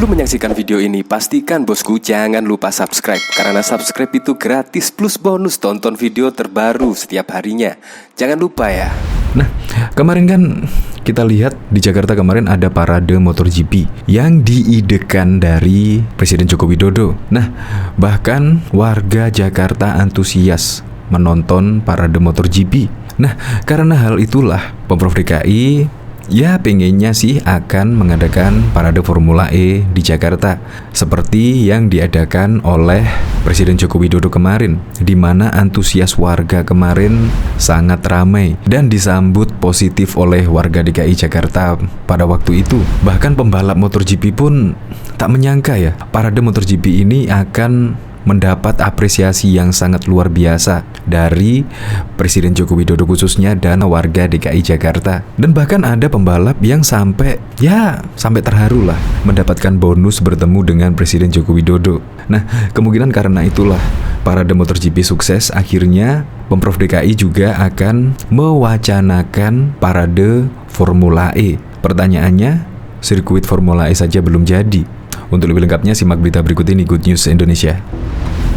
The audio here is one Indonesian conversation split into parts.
Sebelum menyaksikan video ini, pastikan bosku jangan lupa subscribe. Karena subscribe itu gratis plus bonus tonton video terbaru setiap harinya. Jangan lupa ya. Nah, kemarin kan kita lihat di Jakarta kemarin ada parade MotoGP yang diidekan dari Presiden Joko Widodo. Nah, bahkan warga Jakarta antusias menonton parade MotoGP. Nah, karena hal itulah Pemprov DKI pengennya sih akan mengadakan parade Formula E di Jakarta seperti yang diadakan oleh Presiden Joko Widodo kemarin, di mana antusias warga kemarin sangat ramai dan disambut positif oleh warga DKI Jakarta pada waktu itu. Bahkan pembalap MotoGP pun tak menyangka ya, parade MotoGP ini akan mendapat apresiasi yang sangat luar biasa dari Presiden Joko Widodo khususnya dan warga DKI Jakarta. Dan bahkan ada pembalap yang sampai terharu lah mendapatkan bonus bertemu dengan Presiden Joko Widodo. Nah, kemungkinan karena itulah parade MotoGP sukses, akhirnya Pemprov DKI juga akan mewacanakan parade Formula E. Pertanyaannya, sirkuit Formula E saja belum jadi. Untuk lebih lengkapnya simak berita berikut ini, Good News Indonesia.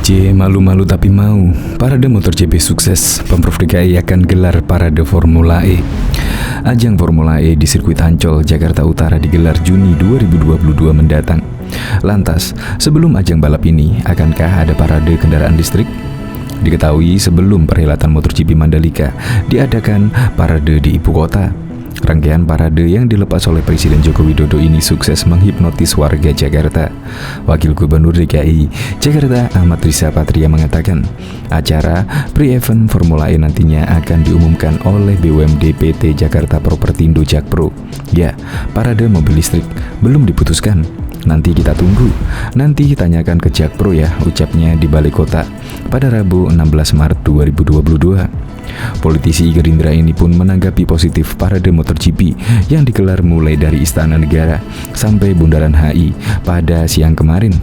Malu-malu tapi mau. Parade MotoGP sukses, Pemprov DKI akan gelar parade Formula E. Ajang Formula E di sirkuit Ancol, Jakarta Utara digelar Juni 2022 mendatang. Lantas, sebelum ajang balap ini, akankah ada parade kendaraan listrik? Diketahui sebelum perhelatan MotoGP Mandalika diadakan parade di ibu kota. Rangkaian parade yang dilepas oleh Presiden Joko Widodo ini sukses menghipnotis warga Jakarta. Wakil Gubernur DKI Jakarta Ahmad Riza Patria mengatakan, acara pre-event Formula E nantinya akan diumumkan oleh BUMD PT Jakarta Propertindo Jakpro. Ya, parade mobil listrik belum diputuskan. Nanti kita tunggu. Nanti tanyakan ke Jakpro ya, ucapnya di Balai Kota pada Rabu 16 Maret 2022. Politisi Gerindra ini pun menanggapi positif parade MotoGP yang digelar mulai dari Istana Negara sampai Bundaran HI pada siang kemarin.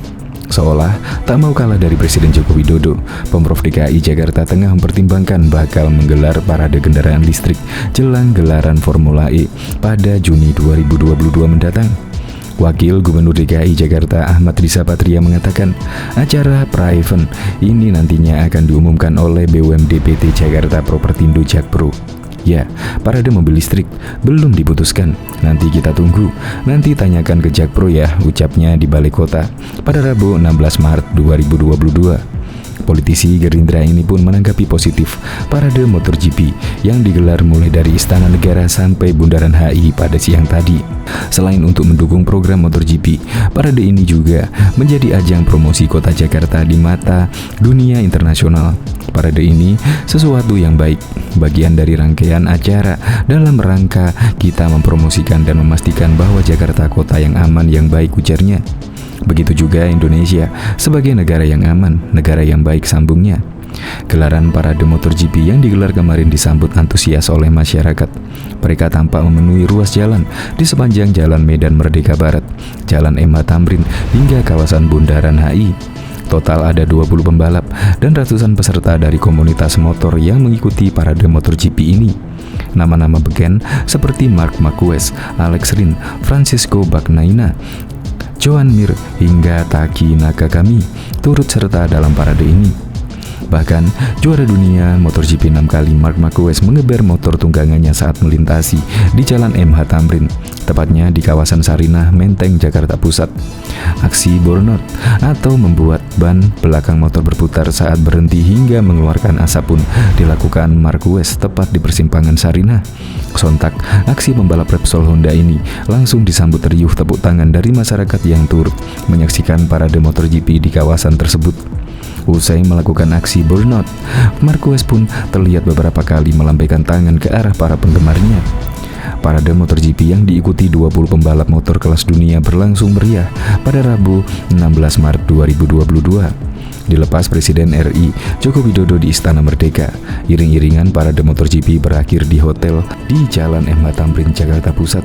Seolah tak mau kalah dari Presiden Joko Widodo, Pemprov DKI Jakarta tengah mempertimbangkan bakal menggelar parade kendaraan listrik jelang gelaran Formula E pada Juni 2022 mendatang. Wakil Gubernur DKI Jakarta Ahmad Riza Patria mengatakan, acara pra-event ini nantinya akan diumumkan oleh BUMD PT Jakarta Propertindo Jakpro. Ya, parade mobil listrik belum diputuskan. Nanti kita tunggu. Nanti tanyakan ke Jakpro ya, ucapnya di Balai Kota pada Rabu 16 Maret 2022. Politisi Gerindra ini pun menanggapi positif parade MotoGP yang digelar mulai dari Istana Negara sampai Bundaran HI pada siang tadi. Selain untuk mendukung program MotoGP, parade ini juga menjadi ajang promosi kota Jakarta di mata dunia internasional. Parade ini sesuatu yang baik, bagian dari rangkaian acara dalam rangka kita mempromosikan dan memastikan bahwa Jakarta kota yang aman, yang baik, ujarnya. Begitu juga Indonesia sebagai negara yang aman, negara yang baik, sambungnya. Gelaran parade MotoGP yang digelar kemarin disambut antusias oleh masyarakat. Mereka tampak memenuhi ruas jalan di sepanjang Jalan Medan Merdeka Barat, Jalan MH Tamrin hingga kawasan Bundaran HI. Total ada 20 pembalap dan ratusan peserta dari komunitas motor yang mengikuti parade MotoGP ini. Nama-nama beken seperti Marc Marquez, Alex Rins, Francisco Bagnaia, Joan Mir hingga Taki Nakagami turut serta dalam parade ini. Bahkan juara dunia MotoGP 6 kali Marc Marquez mengeber motor tunggangannya saat melintasi di Jalan MH Tamrin, tepatnya di kawasan Sarinah, Menteng, Jakarta Pusat. Aksi burnout atau membuat ban belakang motor berputar saat berhenti hingga mengeluarkan asap pun dilakukan Marquez tepat di persimpangan Sarinah. Sontak, aksi pembalap Repsol Honda ini langsung disambut riuh tepuk tangan dari masyarakat yang turut menyaksikan parade MotoGP di kawasan tersebut. Usai melakukan aksi burnout, Marquez pun terlihat beberapa kali melambaikan tangan ke arah para penggemarnya. Parade MotoGP yang diikuti 20 pembalap motor kelas dunia berlangsung meriah pada Rabu 16 Maret 2022. Dilepas Presiden RI Joko Widodo di Istana Merdeka, iring-iringan parade MotoGP berakhir di hotel di Jalan MH Tamrin, Jakarta Pusat.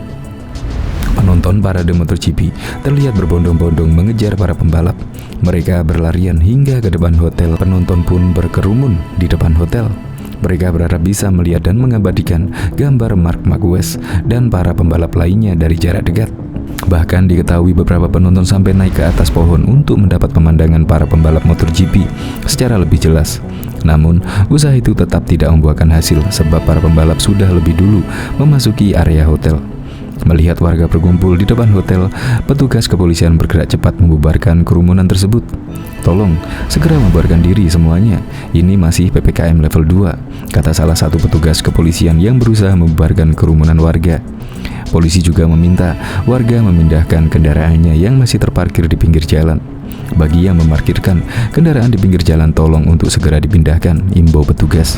Penonton parade MotoGP terlihat berbondong-bondong mengejar para pembalap. Mereka berlarian hingga ke depan hotel. Penonton pun berkerumun di depan hotel. Mereka berharap bisa melihat dan mengabadikan gambar Marc Marquez dan para pembalap lainnya dari jarak dekat. Bahkan diketahui beberapa penonton sampai naik ke atas pohon untuk mendapat pemandangan para pembalap MotoGP secara lebih jelas. Namun, usaha itu tetap tidak membuahkan hasil sebab para pembalap sudah lebih dulu memasuki area hotel. Melihat warga berkumpul di depan hotel, petugas kepolisian bergerak cepat membubarkan kerumunan tersebut. "Tolong, segera membubarkan diri semuanya. Ini masih PPKM level 2," kata salah satu petugas kepolisian yang berusaha membubarkan kerumunan warga. Polisi juga meminta warga memindahkan kendaraannya yang masih terparkir di pinggir jalan. Bagi yang memarkirkan kendaraan di pinggir jalan, tolong untuk segera dipindahkan, imbau petugas.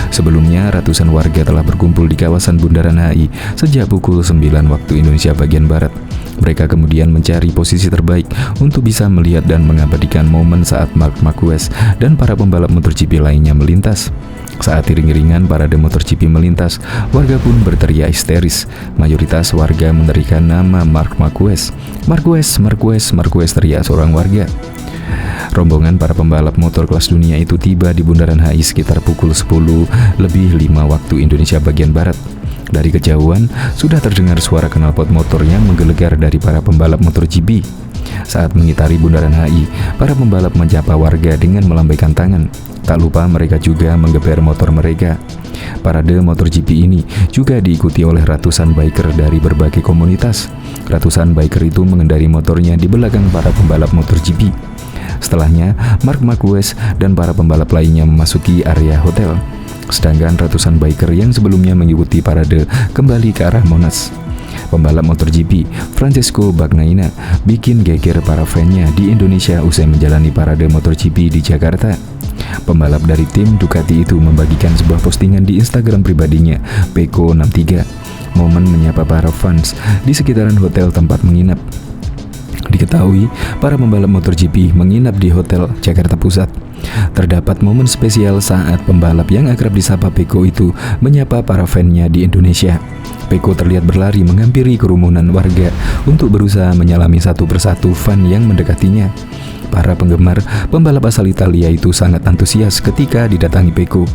Sebelumnya, ratusan warga telah berkumpul di kawasan Bundaran HI sejak pukul 9 waktu Indonesia bagian Barat. Mereka kemudian mencari posisi terbaik untuk bisa melihat dan mengabadikan momen saat Marc Marquez dan para pembalap MotoGP lainnya melintas. Saat iring-iringan parade MotoGP melintas, warga pun berteriak histeris. Mayoritas warga meneriakkan nama Marc Marquez. "Marquez, Marquez, Marquez," teriak seorang warga. Rombongan para pembalap motor kelas dunia itu tiba di Bundaran HI sekitar pukul 10:05 waktu Indonesia bagian Barat. Dari kejauhan, sudah terdengar suara knalpot motor yang menggelegar dari para pembalap MotoGP. Saat mengitari Bundaran HI, para pembalap menyapa warga dengan melambaikan tangan. Tak lupa mereka juga menggeber motor mereka. Parade MotoGP ini juga diikuti oleh ratusan biker dari berbagai komunitas. Ratusan biker itu mengendari motornya di belakang para pembalap MotoGP. Setelahnya, Marc Marquez dan para pembalap lainnya memasuki area hotel. Sedangkan ratusan biker yang sebelumnya mengikuti parade kembali ke arah Monas. Pembalap MotoGP Francesco Bagnaia bikin geger para fannya di Indonesia usai menjalani parade MotoGP di Jakarta. Pembalap dari tim Ducati itu membagikan sebuah postingan di Instagram pribadinya, Peko63, momen menyapa para fans di sekitaran hotel tempat menginap. Diketahui, para pembalap MotoGP menginap di Hotel Jakarta Pusat. Terdapat momen spesial saat pembalap yang akrab disapa Peko itu menyapa para fannya di Indonesia. Peko terlihat berlari menghampiri kerumunan warga untuk berusaha menyalami satu persatu fan yang mendekatinya. Para penggemar pembalap asal Italia itu sangat antusias ketika didatangi Peko.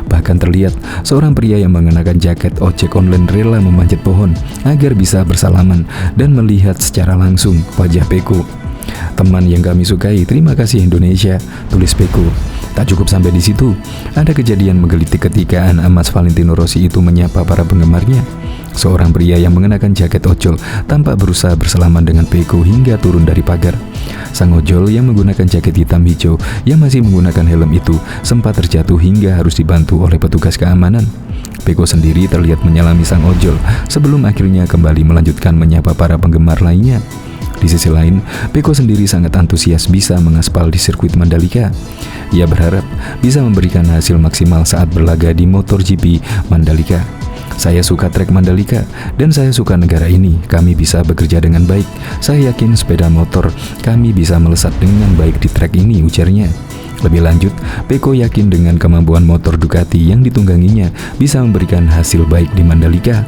Bahkan terlihat seorang pria yang mengenakan jaket ojek online rela memanjat pohon agar bisa bersalaman dan melihat secara langsung wajah Peko. "Teman yang kami sukai, terima kasih Indonesia," tulis Peko. Tak cukup sampai di situ, ada kejadian menggelitik ketika Mas Valentino Rossi itu menyapa para penggemarnya. Seorang pria yang mengenakan jaket ojol tampak berusaha bersalaman dengan Peko hingga turun dari pagar. Sang ojol yang menggunakan jaket hitam hijau yang masih menggunakan helm itu sempat terjatuh hingga harus dibantu oleh petugas keamanan. Peko sendiri terlihat menyalami sang ojol sebelum akhirnya kembali melanjutkan menyapa para penggemar lainnya. Di sisi lain, Peko sendiri sangat antusias bisa mengaspal di sirkuit Mandalika. Ia berharap bisa memberikan hasil maksimal saat berlaga di MotoGP Mandalika. "Saya suka trek Mandalika dan saya suka negara ini. Kami bisa bekerja dengan baik. Saya yakin sepeda motor kami bisa melesat dengan baik di trek ini," ujarnya. Lebih lanjut, Peko yakin dengan kemampuan motor Ducati yang ditungganginya bisa memberikan hasil baik di Mandalika.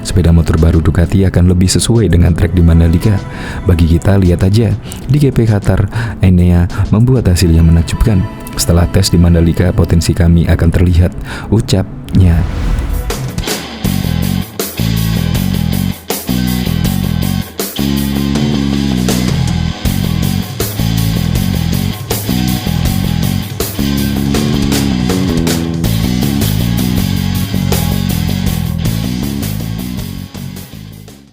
Sepeda motor baru Ducati akan lebih sesuai dengan trek di Mandalika. Bagi kita, lihat aja, di GP Qatar, Enea membuat hasil yang menakjubkan. Setelah tes di Mandalika, potensi kami akan terlihat, ucapnya.